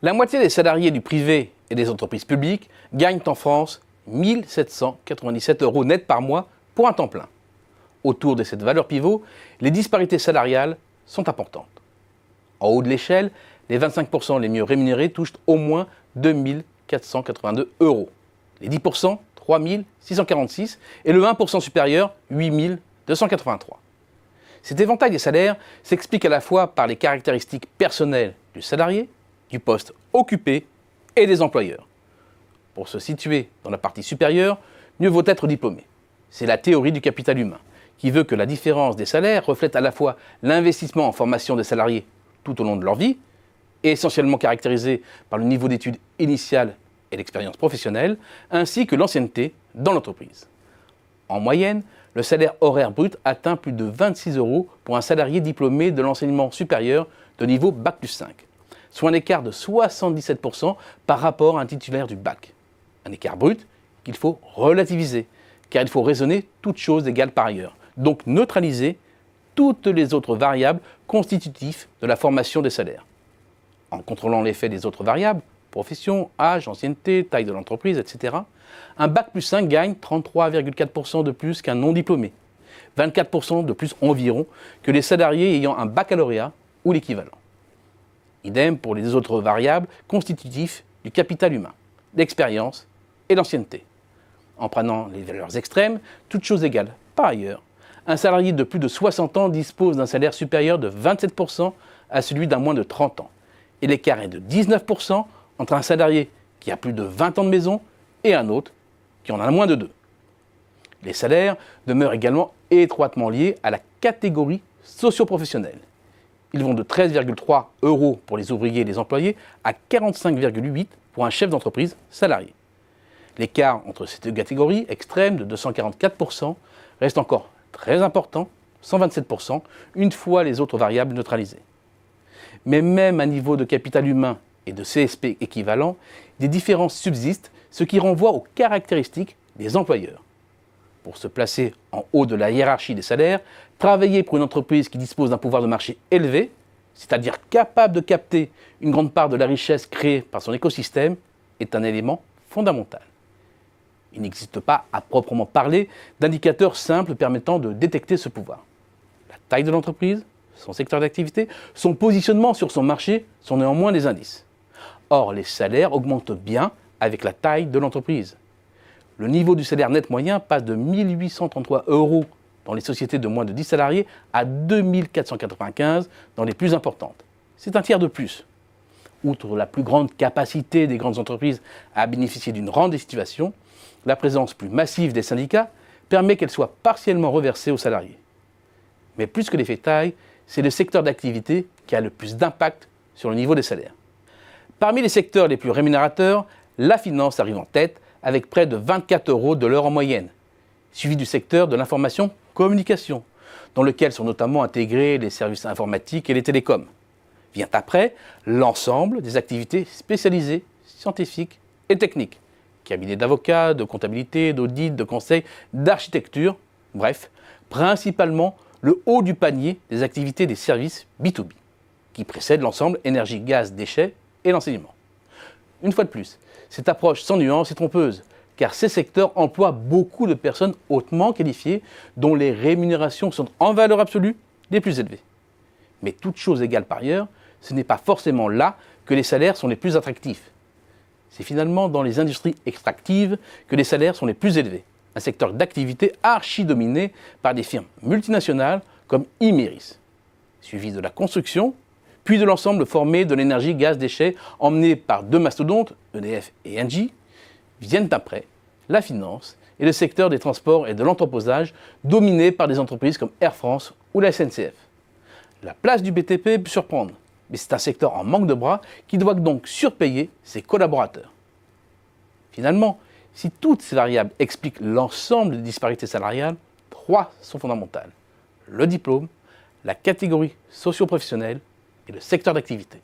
La moitié des salariés du privé et des entreprises publiques gagnent en France 1 797 € net par mois pour un temps plein. Autour de cette valeur pivot, les disparités salariales sont importantes. En haut de l'échelle, les 25% les mieux rémunérés touchent au moins 2 482 €. Les 10%, 3 646 et le 1% supérieur, 8 283. Cet éventail des salaires s'explique à la fois par les caractéristiques personnelles du salarié, du poste occupé et des employeurs. Pour se situer dans la partie supérieure, mieux vaut être diplômé. C'est la théorie du capital humain, qui veut que la différence des salaires reflète à la fois l'investissement en formation des salariés tout au long de leur vie, et essentiellement caractérisé par le niveau d'études initiales et l'expérience professionnelle, ainsi que l'ancienneté dans l'entreprise. En moyenne, le salaire horaire brut atteint plus de 26 € pour un salarié diplômé de l'enseignement supérieur de niveau Bac+5, soit un écart de 77% par rapport à un titulaire du bac. Un écart brut qu'il faut relativiser, car il faut raisonner toutes choses égales par ailleurs, donc neutraliser toutes les autres variables constitutives de la formation des salaires. En contrôlant l'effet des autres variables, profession, âge, ancienneté, taille de l'entreprise, etc., un Bac+5 gagne 33,4% de plus qu'un non-diplômé, 24% de plus environ que les salariés ayant un baccalauréat ou l'équivalent. Idem pour les autres variables constitutives du capital humain, l'expérience et l'ancienneté. En prenant les valeurs extrêmes, toutes choses égales. Par ailleurs, un salarié de plus de 60 ans dispose d'un salaire supérieur de 27% à celui d'un moins de 30 ans. Et l'écart est de 19% entre un salarié qui a plus de 20 ans de maison et un autre qui en a moins de 2. Les salaires demeurent également étroitement liés à la catégorie socio-professionnelle. Ils vont de 13,3 € pour les ouvriers et les employés à 45,8 € pour un chef d'entreprise salarié. L'écart entre ces deux catégories extrêmes de 244% reste encore très important, 127%, une fois les autres variables neutralisées. Mais même à niveau de capital humain et de CSP équivalent, des différences subsistent, ce qui renvoie aux caractéristiques des employeurs. Pour se placer en haut de la hiérarchie des salaires, travailler pour une entreprise qui dispose d'un pouvoir de marché élevé, c'est-à-dire capable de capter une grande part de la richesse créée par son écosystème, est un élément fondamental. Il n'existe pas, à proprement parler, d'indicateur simple permettant de détecter ce pouvoir. La taille de l'entreprise, son secteur d'activité, son positionnement sur son marché sont néanmoins des indices. Or, les salaires augmentent bien avec la taille de l'entreprise. Le niveau du salaire net moyen passe de 1 833 € dans les sociétés de moins de 10 salariés à 2 495 dans les plus importantes. C'est un tiers de plus. Outre la plus grande capacité des grandes entreprises à bénéficier d'une rente des situations, la présence plus massive des syndicats permet qu'elle soit partiellement reversée aux salariés. Mais plus que l'effet taille, c'est le secteur d'activité qui a le plus d'impact sur le niveau des salaires. Parmi les secteurs les plus rémunérateurs, la finance arrive en tête avec près de 24 € de l'heure en moyenne, suivi du secteur de l'information-communication, dans lequel sont notamment intégrés les services informatiques et les télécoms. Vient après l'ensemble des activités spécialisées, scientifiques et techniques, cabinets d'avocats, de comptabilité, d'audit, de conseil, d'architecture, bref, principalement le haut du panier des activités des services B2B, qui précèdent l'ensemble énergie, gaz, déchets et l'enseignement. Une fois de plus, cette approche sans nuance est trompeuse, car ces secteurs emploient beaucoup de personnes hautement qualifiées dont les rémunérations sont en valeur absolue les plus élevées. Mais toutes choses égales par ailleurs, ce n'est pas forcément là que les salaires sont les plus attractifs. C'est finalement dans les industries extractives que les salaires sont les plus élevés, un secteur d'activité archi-dominé par des firmes multinationales comme Imerys, suivi de la construction, puis de l'ensemble formé de l'énergie, gaz, déchets, emmené par deux mastodontes, EDF et Engie, viennent après la finance et le secteur des transports et de l'entreposage, dominé par des entreprises comme Air France ou la SNCF. La place du BTP peut surprendre, mais c'est un secteur en manque de bras qui doit donc surpayer ses collaborateurs. Finalement, si toutes ces variables expliquent l'ensemble des disparités salariales, 3 sont fondamentales: le diplôme, la catégorie socio-professionnelle et le secteur d'activité.